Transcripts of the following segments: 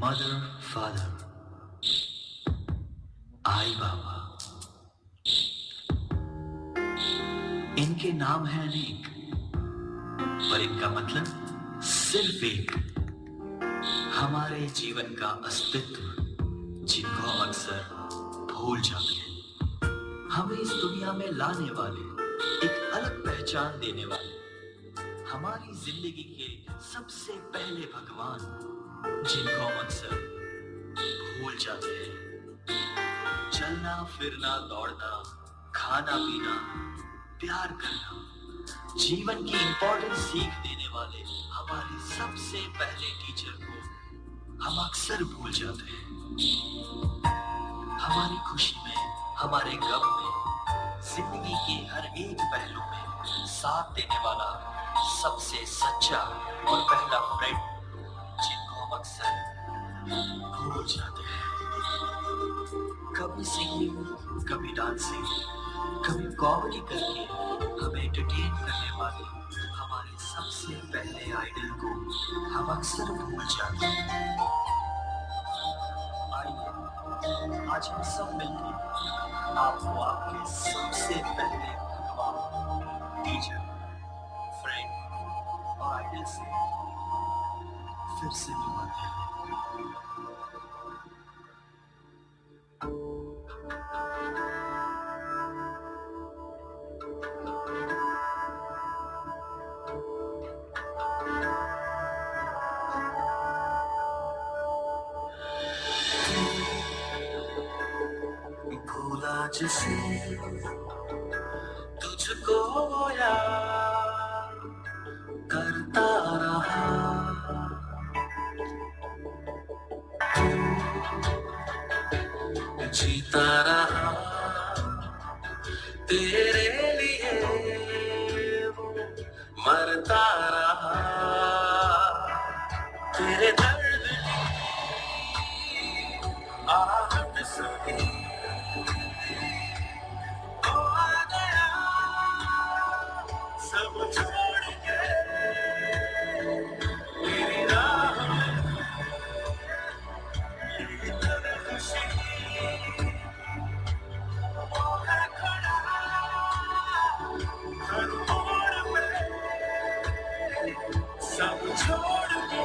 Mother, father, आई बाबा, इनके नाम हैं अनेक, पर इनका मतलब सिर्फ एक। हमारे जीवन का अस्तित्व जिनको हम अक्सर भूल जाते हैं। हमें इस दुनिया में लाने वाले, एक अलग पहचान देने वाले, हमारी जिंदगी के सबसे पहले भगवान, जिनको हम अक्सर भूल जाते हैं। चलना फिरना दौड़ना, खाना पीना, प्यार करना, जीवन की इंपॉर्टेंट सीख देने वाले हमारे सबसे पहले टीचर को हम अक्सर भूल जाते हैं। हमारी खुशी में, हमारे गम में, जिंदगी के हर एक पहलू में साथ देने वाला सबसे सच्चा और पहला फ्रेंड, जिनको हम अक्सर भूल जाते हैं। कभी सिंगिंग, कभी डांसिंग, कभी कॉमेडी करके हमें एंटरटेन करने वाले हमारे सबसे पहले आइडल को हम अक्सर भूल जाते हैं। आइए आज हम सब मिलकर आपको आपके सबसे पहले भगवान, टीचर, फ्रेंड और आइडल से फिर से मिलवाते हैं। भूला जिसे तुझको याद करता रहा, जीता रहा तेरे लिए, वो मरता रहा तेरे दर्द की आहट सुनी। सब छोड़ के मेरी राह में ये दर्द खुशी वो है खड़ा हर मोड़ पे, सब छोड़ के।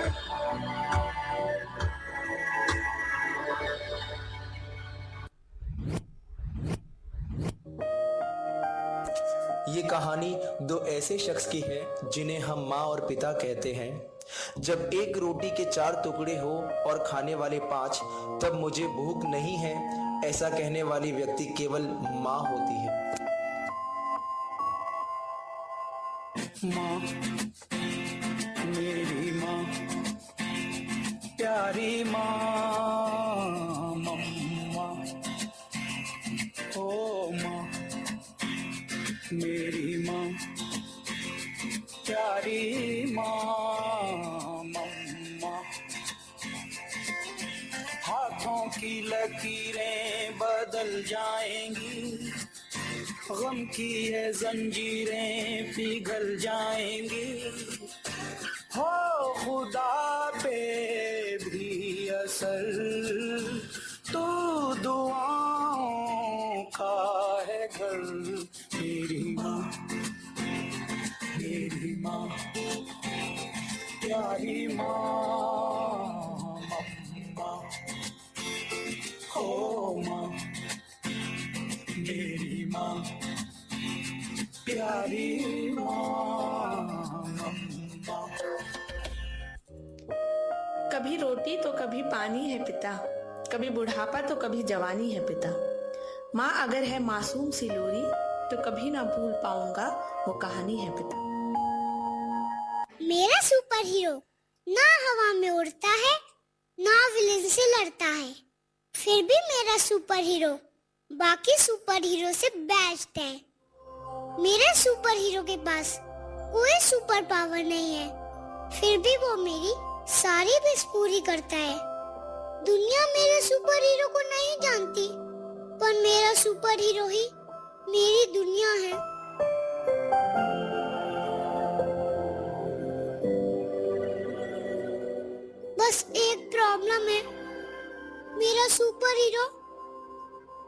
ये कहानी दो ऐसे शख्स की है जिन्हें हम माँ और पिता कहते हैं। जब एक रोटी के 4 टुकड़े हो और खाने वाले 5, तब मुझे भूख नहीं है, ऐसा कहने वाली व्यक्ति केवल माँ होती है। माँ, मेरी माँ, प्यारी माँ, मम्मा, ओ माँ, मेरी माँ, प्यारी माँ, मम्मा। हाथों की लकीरें बदल जाएंगी, गम की है जंजीरें पिघल जाएंगी, हो खुदा पे भी असर, तू दुआओं का है घर। मेरी माँ, मेरी माँ, प्यारी माँ, मम्मा, ओ माँ, मेरी माँ, प्यारी माँ, मम्मा। कभी रोटी तो कभी पानी है पिता, कभी बुढ़ापा तो कभी जवानी है पिता। माँ अगर है मासूम सी लोरी, तो कभी ना भूल पाऊंगा वो कहानी है पिता। मेरा सुपर हीरो ना हवा में उड़ता है, ना विलेन से लड़ता है, फिर भी मेरा सुपर हीरो बाकी सुपर हीरो से बेस्ट है। मेरे सुपर हीरो के पास कोई सुपर पावर नहीं है, फिर भी वो मेरी सारी विश पूरी करता है। दुनिया मेरे सुपर हीरो को नहीं जानती, पर मेरा सुपर हीरो ही मेरी दुनिया है। बस एक प्रॉब्लम है, मेरा सुपर हीरो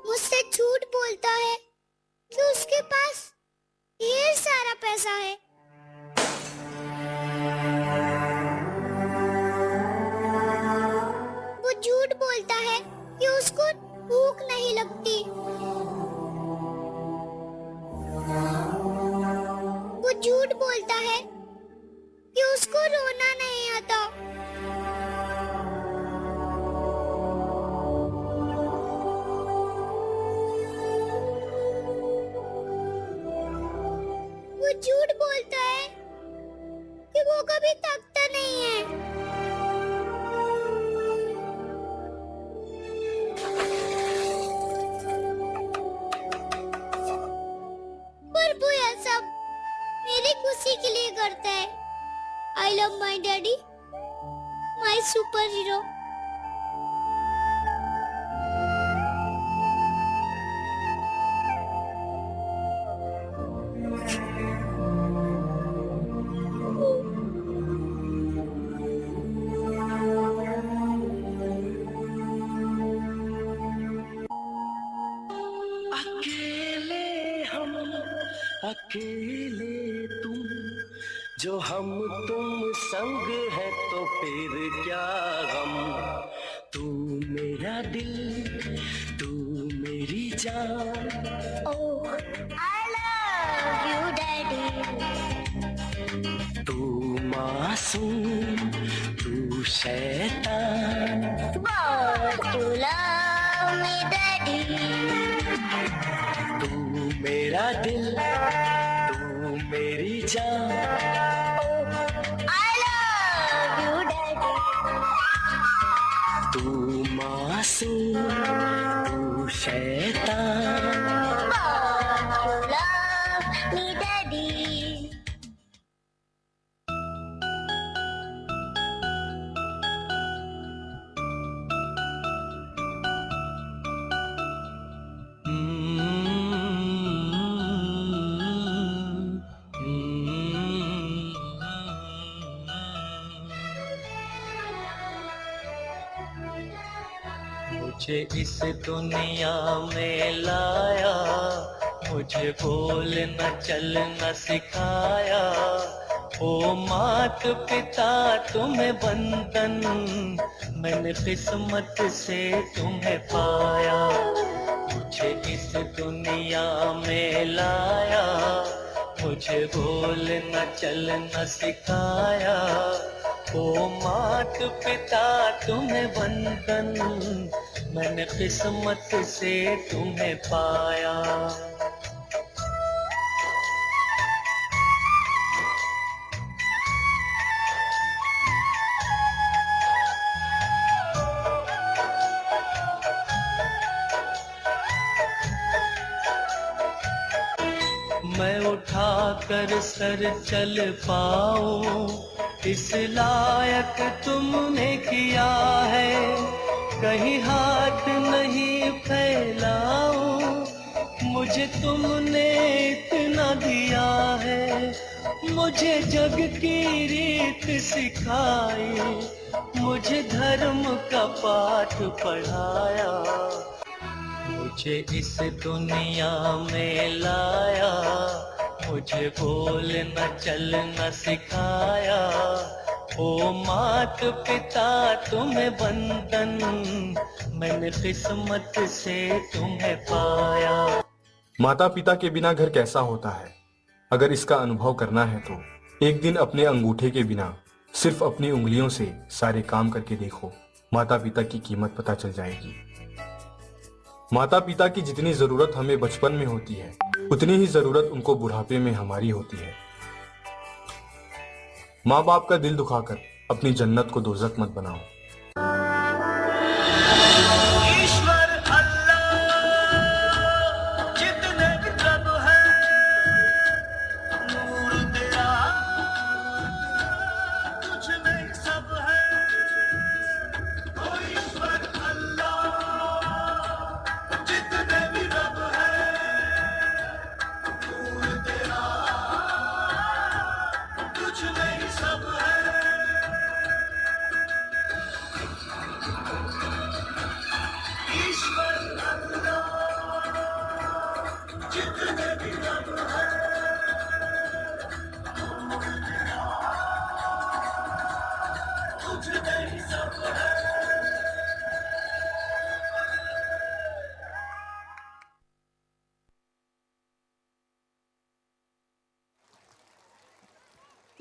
मुझसे झूठ बोलता है कि उसके पास ढेर सारा पैसा है। वो झूठ बोलता है कि उसको भूख नहीं लगती। वो झूठ बोलता है कि उसको रोना नहीं आता। वो झूठ बोलता है कि वो कभी थकता नहीं है। पर वो यह सब मेरी खुशी के लिए करता है। I love my daddy, my super hero. अकेले हम, अकेले तुम, जो हम तुम संग है तो फिर क्या गम। तू मेरा दिल, तू मेरी जान। Oh, I love you, Daddy. तू मासूम, तू शैतान। But you love me, Daddy. तू मेरा दिल, तू मेरी जान। I love you, Daddy. तू मासूम, तू शैतान। But you love me, Daddy. मुझे इस दुनिया में लाया, मुझे बोलना चलना सिखाया। ओ मात पिता तुम्हें बंधन, मैंने किस्मत से तुम्हें पाया। मुझे इस दुनिया में लाया, मुझे बोलना चलना सिखाया। ओ मात पिता तुम्हें बंधन, मैंने किस्मत से तुम्हें पाया। मैं उठाकर सर चल पाऊं, इस लायक तुमने किया है। कहीं हाथ नहीं फैलाऊं, मुझे तुमने इतना दिया है। मुझे जग की रीत सिखाई, मुझे धर्म का पाठ पढ़ाया। मुझे इस दुनिया में लाया, मुझे बोलना चलना सिखाया। ओ मात पिता तुम्हें बंधन, मैंने किस्मत से तुम्हें पाया। माता पिता के बिना घर कैसा होता है, अगर इसका अनुभव करना है तो एक दिन अपने अंगूठे के बिना सिर्फ अपनी उंगलियों से सारे काम करके देखो, माता पिता की कीमत पता चल जाएगी। माता पिता की जितनी जरूरत हमें बचपन में होती है, उतनी ही जरूरत उनको बुढ़ापे में हमारी होती है। माँ बाप का दिल दुखाकर अपनी जन्नत को दोजख मत बनाओ। ईश्वर अल्लाह जितने भी प्रभ है, नूर तेरा तुझ में सब है। ओ ईश्वर अल्लाह जितने भी रब है, नूर तेरा तुझ में सब है। ईश्वर जितने भी रंग है तुझ में ही सब है।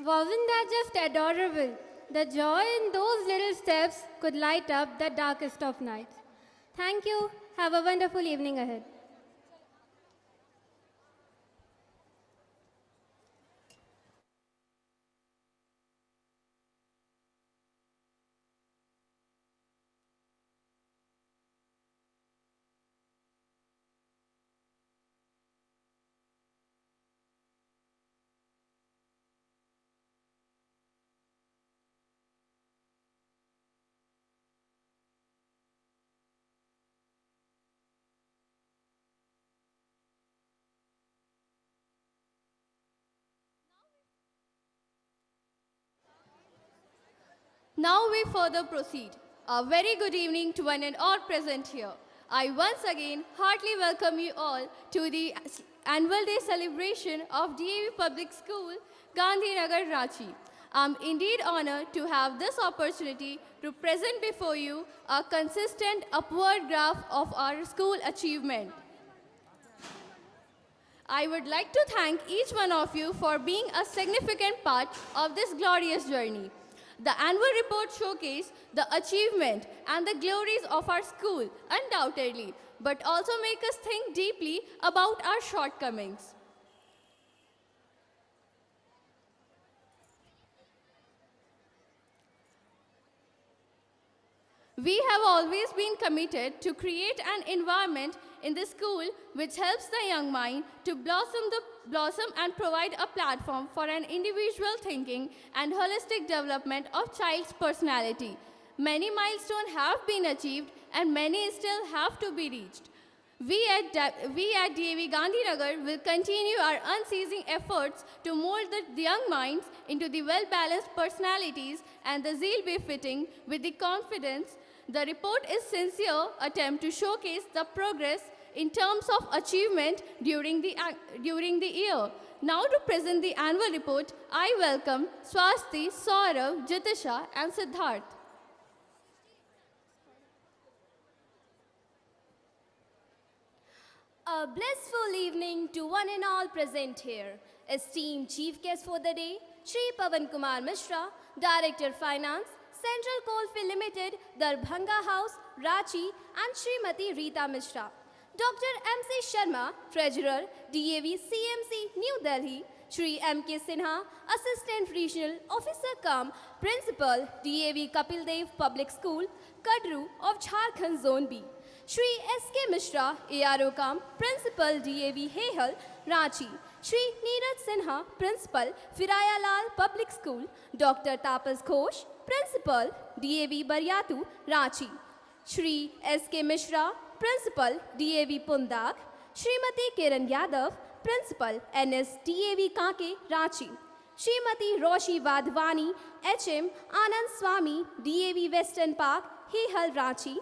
Wasn't that just adorable? The joy in those little steps could light up the darkest of nights. Thank you. Have a wonderful evening ahead. Now we further proceed. A very good evening to one and all present here. I once again heartily welcome you all to the annual day celebration of DAV Public School, Gandhinagar, Ranchi. I'm indeed honored to have this opportunity to present before you a consistent upward graph of our school achievement. I would like to thank each one of you for being a significant part of this glorious journey. The annual report showcases the achievement and the glories of our school, undoubtedly, but also make us think deeply about our shortcomings. We have always been committed to create an environment in the school which helps the young mind to blossom and provide a platform for an individual thinking and holistic development of child's personality. Many milestones have been achieved and many still have to be reached. We at DAV Gandhinagar will continue our unceasing efforts to mold the young minds into the well-balanced personalities and the zeal befitting with the confidence. The report is sincere attempt to showcase the progress in terms of achievement during the year. Now to present the annual report, I welcome Swasti, Saurav, Jitisha and Siddharth. A blissful evening to one and all present here. Esteemed Chief Guest for the day, Shri Pavan Kumar Mishra, Director Finance, Central Coalfield Limited, Darbhanga House, Ranchi, and Srimati Rita Mishra. Dr. M.C. Sharma, Treasurer, DAV CMC, New Delhi. Shri M.K. Sinha, Assistant Regional Officer cum Principal, DAV Kapil Dev Public School, Kadru of Jharkhand Zone B. Shri S.K. Mishra, ARO cum Principal, DAV Hehal, Ranchi. Shri Neeraj Sinha, Principal, Firaya Lal Public School. Dr. Tapas Ghosh, Principal, DAV Baryatu, Ranchi. Shri S.K. Mishra, Principal, DAV Pundak. Srimati Kiran Yadav, Principal, NS DAV Kanke, Ranchi. Srimati Roshi Vadvani, HM Anand Swami, DAV Western Park, Hehal, Ranchi.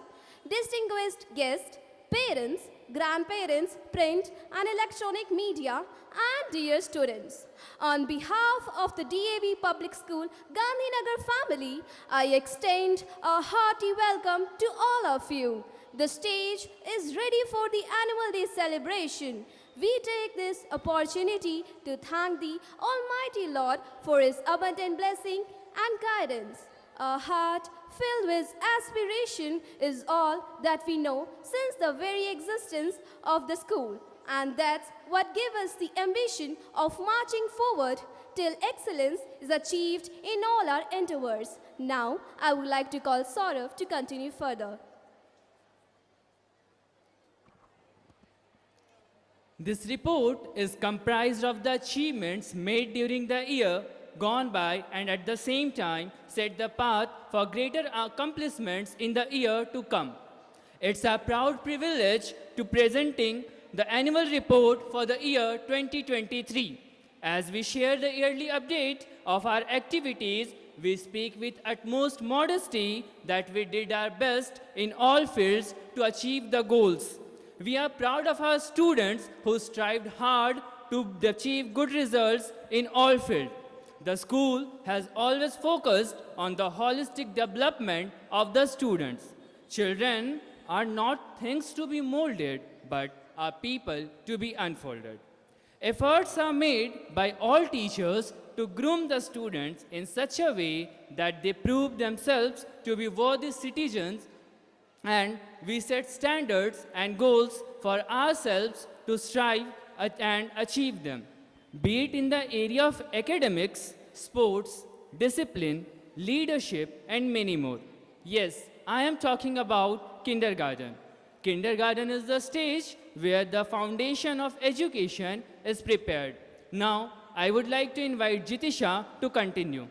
Distinguished guests, parents, grandparents, print and electronic media, and dear students. On behalf of the DAV Public School Gandhinagar family, I extend a hearty welcome to all of you. The stage is ready for the annual day celebration. We take this opportunity to thank the Almighty Lord for His abundant blessing and guidance. A heart filled with aspiration is all that we know since the very existence of the school. And that's what gives us the ambition of marching forward till excellence is achieved in all our endeavors. Now, I would like to call Saurav to continue further. This report is comprised of the achievements made during the year gone by and at the same time set the path for greater accomplishments in the year to come. It's a proud privilege to presenting the annual report for the year 2023. As we share the yearly update of our activities, we speak with utmost modesty that we did our best in all fields to achieve the goals. We are proud of our students who strived hard to achieve good results in all fields. The school has always focused on the holistic development of the students. Children are not things to be molded, but are people to be unfolded. Efforts are made by all teachers to groom the students in such a way that they prove themselves to be worthy citizens, and we set standards and goals for ourselves to strive and achieve them, be it in the area of academics, sports, discipline, leadership, and many more. Yes, I am talking about kindergarten. Kindergarten is the stage where the foundation of education is prepared. Now, I would like to invite Jitisha to continue.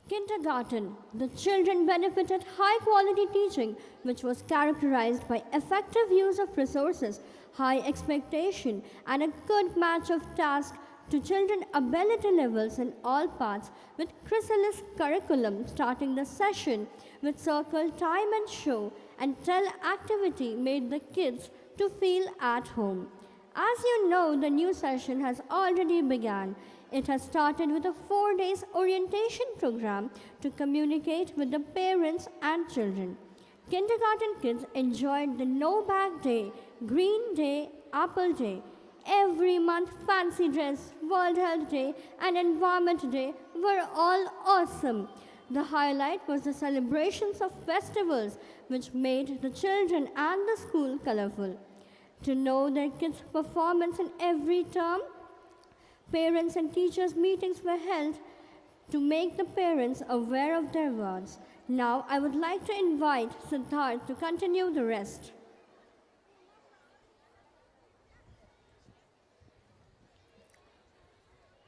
Kindergarten. The children benefited high quality teaching, which was characterized by effective use of resources, high expectation, and a good match of tasks to children ability levels in all parts, with chrysalis curriculum starting the session with circle time and show and tell activity made the kids to feel at home. As you know, the new session has already begun. It has started with a 4 days orientation program to communicate with the parents and children. Kindergarten kids enjoyed the No Bag Day, Green Day, Apple Day. Every month, Fancy Dress, World Health Day, and Environment Day were all awesome. The highlight was the celebrations of festivals, which made the children and the school colorful. To know their kids' performance in every term, parents and teachers' meetings were held to make the parents aware of their words. Now, I would like to invite Siddharth to continue the rest.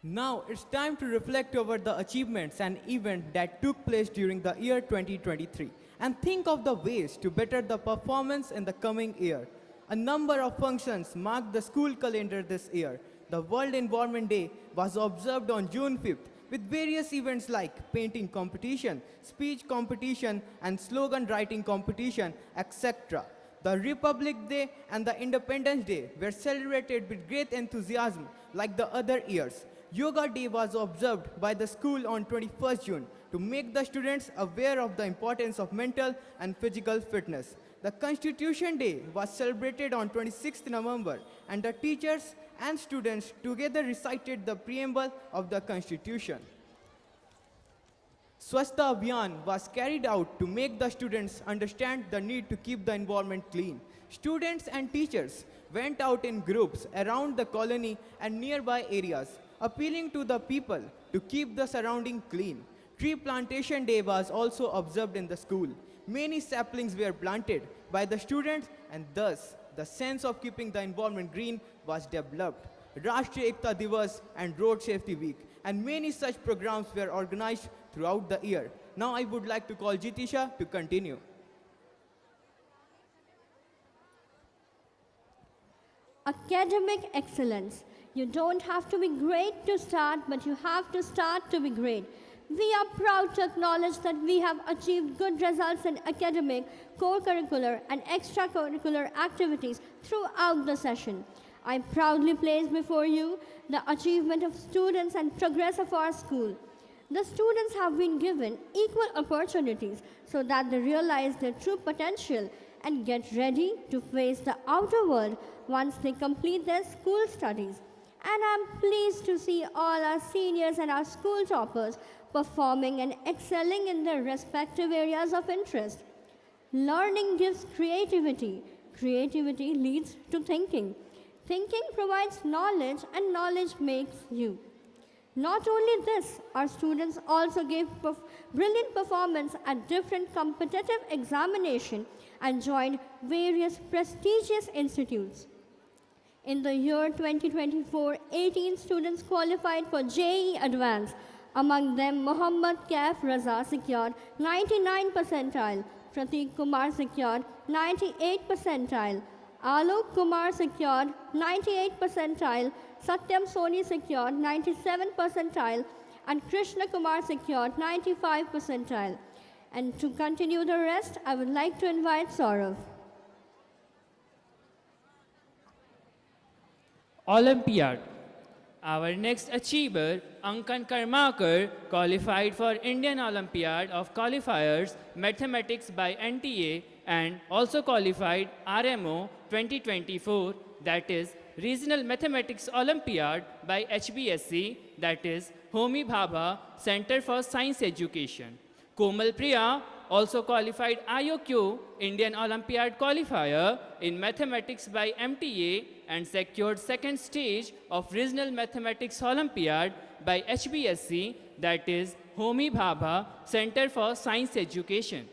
Now it's time to reflect over the achievements and events that took place during the year 2023 and think of the ways to better the performance in the coming year. A number of functions marked the school calendar this year. The World Environment Day was observed on June 5th with various events like painting competition, speech competition, and slogan writing competition, etc. The Republic Day and the Independence Day were celebrated with great enthusiasm like the other years. Yoga Day was observed by the school on 21st June to make the students aware of the importance of mental and physical fitness. The Constitution Day was celebrated on 26th November, and the teachers and students together recited the preamble of the Constitution. Swachhta Abhiyan was carried out to make the students understand the need to keep the environment clean. Students and teachers went out in groups around the colony and nearby areas, appealing to the people to keep the surrounding clean. Tree Plantation Day was also observed in the school. Many saplings were planted by the students, and thus the sense of keeping the environment green was developed. Rashtriya Ekta Divas and Road Safety Week and many such programs were organized throughout the year. Now I would like to call Jitisha to continue. Academic excellence. You don't have to be great to start, but you have to start to be great. We are proud to acknowledge that we have achieved good results in academic, core curricular, and extracurricular activities throughout the session. I proudly place before you the achievement of students and progress of our school. The students have been given equal opportunities so that they realize their true potential and get ready to face the outer world once they complete their school studies. And I'm pleased to see all our seniors and our school toppers performing and excelling in their respective areas of interest. Learning gives creativity. Creativity leads to thinking. Thinking provides knowledge, and knowledge makes you. Not only this, our students also gave brilliant performance at different competitive examinations and joined various prestigious institutes. In the year 2024, 18 students qualified for JEE Advanced. Among them, Mohammad Kaif Raza secured 99 percentile, Prateek Kumar secured 98 percentile, Alok Kumar secured 98 percentile, Satyam Soni secured 97 percentile, and Krishna Kumar secured 95 percentile. And to continue the rest, I would like to invite Saurav. Olympiad. Our next achiever, Ankan Karmakar, qualified for Indian Olympiad of Qualifiers Mathematics by NTA and also qualified RMO 2024, that is Regional Mathematics Olympiad by HBSC, that is Homi Bhabha Center for Science Education. Komal Priya also qualified IOQ Indian Olympiad Qualifier in Mathematics by MTA and secured second stage of Regional Mathematics Olympiad by HBSC, that is Homi Bhabha Center for Science Education.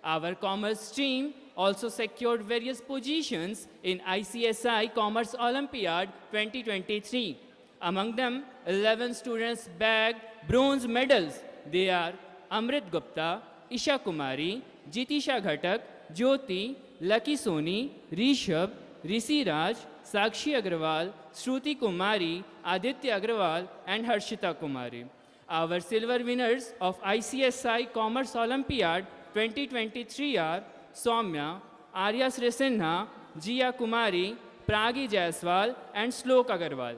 Our commerce stream also secured various positions in ICSI Commerce Olympiad 2023. Among them, 11 students bagged bronze medals. They are Amrit Gupta, Isha Kumari, Jitisha Ghatak, Jyoti, Lucky Soni, Rishabh, Rishi Raj, Sakshi Agrawal, Shruti Kumari, Aditya Agrawal, and Harshita Kumari. Our silver winners of ICSI Commerce Olympiad 2023 are Soumya, Arya Srisinha, Jia Kumari, Pragi Jaiswal, and Slok Agarwal.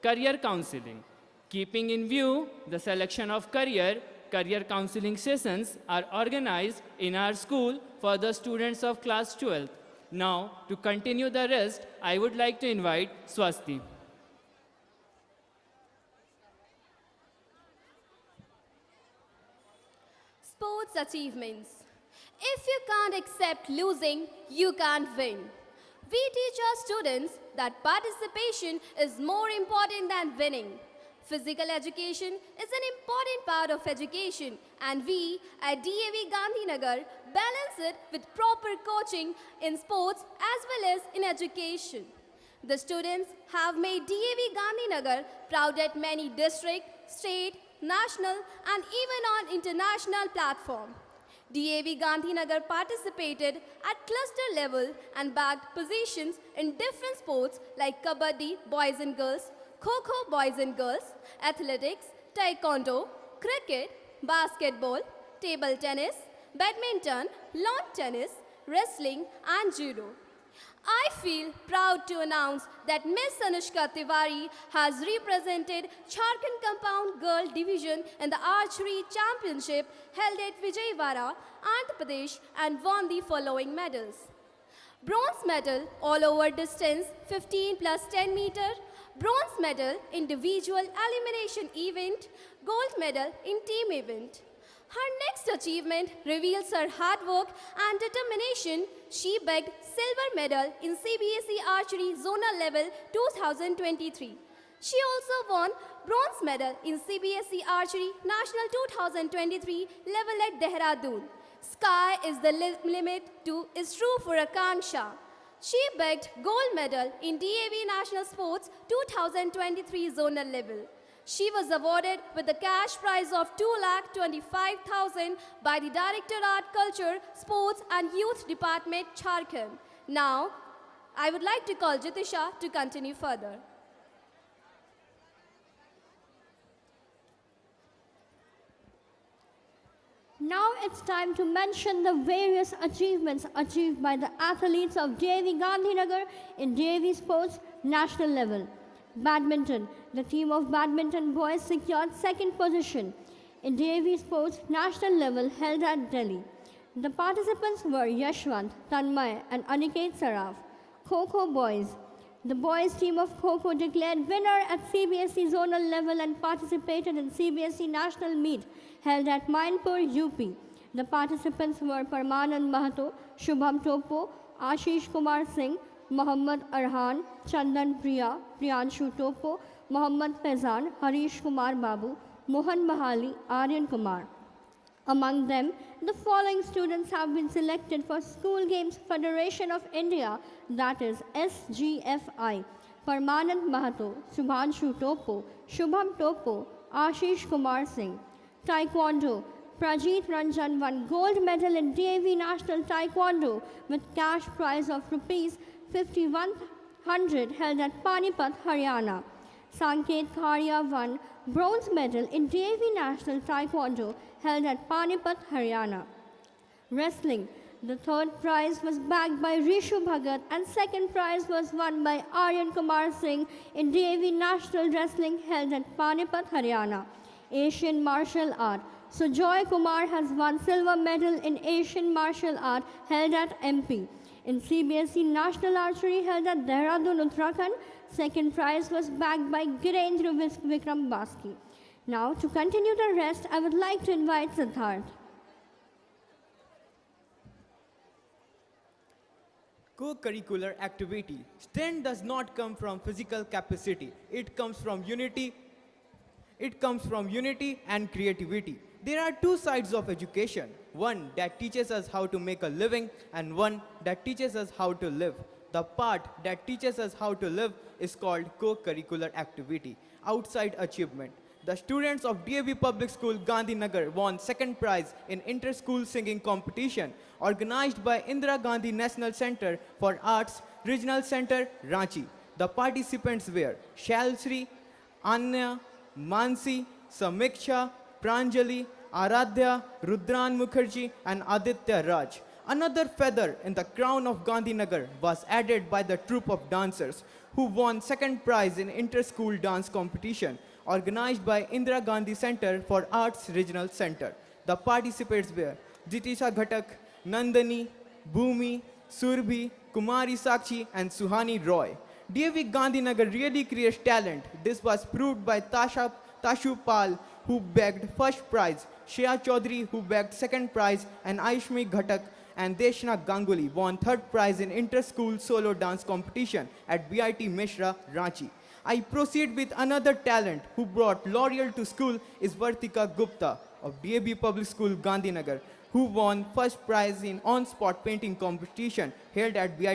Career Counseling. Keeping in view the selection of career counseling sessions are organized in our school for the students of class 12th. Now, to continue the rest, I would like to invite Swasti. Sports achievements. If you can't accept losing, you can't win. We teach our students that participation is more important than winning. Physical education is an important part of education, and we at DAV Gandhinagar balance it with proper coaching in sports as well as in education. The students have made DAV Gandhinagar proud at many district, state, national, and even on international platform. DAV Gandhinagar participated at cluster level and bagged positions in different sports like Kabaddi boys and girls, Kho-Kho boys and girls, athletics, taekwondo, cricket, basketball, table tennis, badminton, lawn tennis, wrestling, and judo. I feel proud to announce that Miss Anushka Tiwari has represented Jharkhand Compound Girl Division in the Archery Championship held at Vijayawada, Andhra Pradesh, and won the following medals. Bronze medal all over distance 15 plus 10 meter, bronze medal individual elimination event, gold medal in team event. Her next achievement reveals her hard work and determination. She bagged silver medal in CBSE Archery Zonal Level 2023. She also won bronze medal in CBSE Archery National 2023 level at Dehradun. Sky is the limit to is true for Akanksha. She bagged gold medal in DAV National Sports 2023 zonal level. She was awarded with the cash prize of 2,25,000 by the Directorate Culture, Sports and Youth Department, Jharkhand. Now, I would like to call Jitisha to continue further. Now it's time to mention the various achievements achieved by the athletes of DAV Gandhinagar in DAV Sports national level. Badminton. The team of badminton boys secured second position in DAV Sports national level held at Delhi. The participants were Yashwant, Tanmay and Aniket Saraf. Kho-Kho boys. The boys team of Kho-Kho declared winner at CBSE zonal level and participated in CBSE national meet held at Mainpur, UP. The participants were Parmanand Mahato, Shubham Topo, Ashish Kumar Singh, Mohammad Arhan, Chandan Priya, Priyanshu Topo, Mohammad Faizan, Harish Kumar Babu, Mohan Mahali, Aryan Kumar. Among them, the following students have been selected for School Games Federation of India, that is SGFI. Parmanand Mahato, Subhanshu Topo, Shubham Topo, Ashish Kumar Singh. Taekwondo. Prajit Ranjan won gold medal in DAV National Taekwondo with cash prize of rupees 5100 held at Panipat, Haryana. Sanket Kharia won bronze medal in DAV National Taekwondo held at Panipat, Haryana. Wrestling. The third prize was bagged by Rishu Bhagat and second prize was won by Aryan Kumar Singh in DAV National Wrestling held at Panipat, Haryana. Asian Martial Art. Sujoy Kumar has won silver medal in Asian Martial Art held at MP. In CBSE National Archery held at Dehradun, Uttarakhand, second prize was bagged by Girendra Vikram Baski. Now, to continue the rest, I would like to invite Siddharth. Co-curricular activity. Strength does not come from physical capacity. It comes from unity. It comes from unity and creativity. There are two sides of education. One that teaches us how to make a living and one that teaches us how to live. The part that teaches us how to live is called co-curricular activity. Outside achievement. The students of DAV Public School, Gandhinagar won second prize in inter-school singing competition organized by Indira Gandhi National Center for Arts, Regional Center, Ranchi. The participants were Shalsri, Anya, Mansi, Samiksha, Pranjali, Aradhya, Rudran Mukherjee, and Aditya Raj. Another feather in the crown of Gandhinagar was added by the troupe of dancers who won second prize in inter-school dance competition organized by Indira Gandhi Center for Arts Regional Center. The participants were Jitisha Ghatak, Nandani, Bhumi, Surbhi, Kumari Sakshi, and Suhani Roy. DAV Gandhinagar really creates talent. This was proved by Tashu Pal, who bagged first prize, Shreya Chaudhary, who bagged second prize, and Aishmi Ghatak and Deshna Ganguly won third prize in inter-school solo dance competition at BIT Mishra, Ranchi. I proceed with another talent who brought laurel to school is Vartika Gupta of DAV Public School, Gandhinagar, who won first prize in on-spot painting competition held at BIT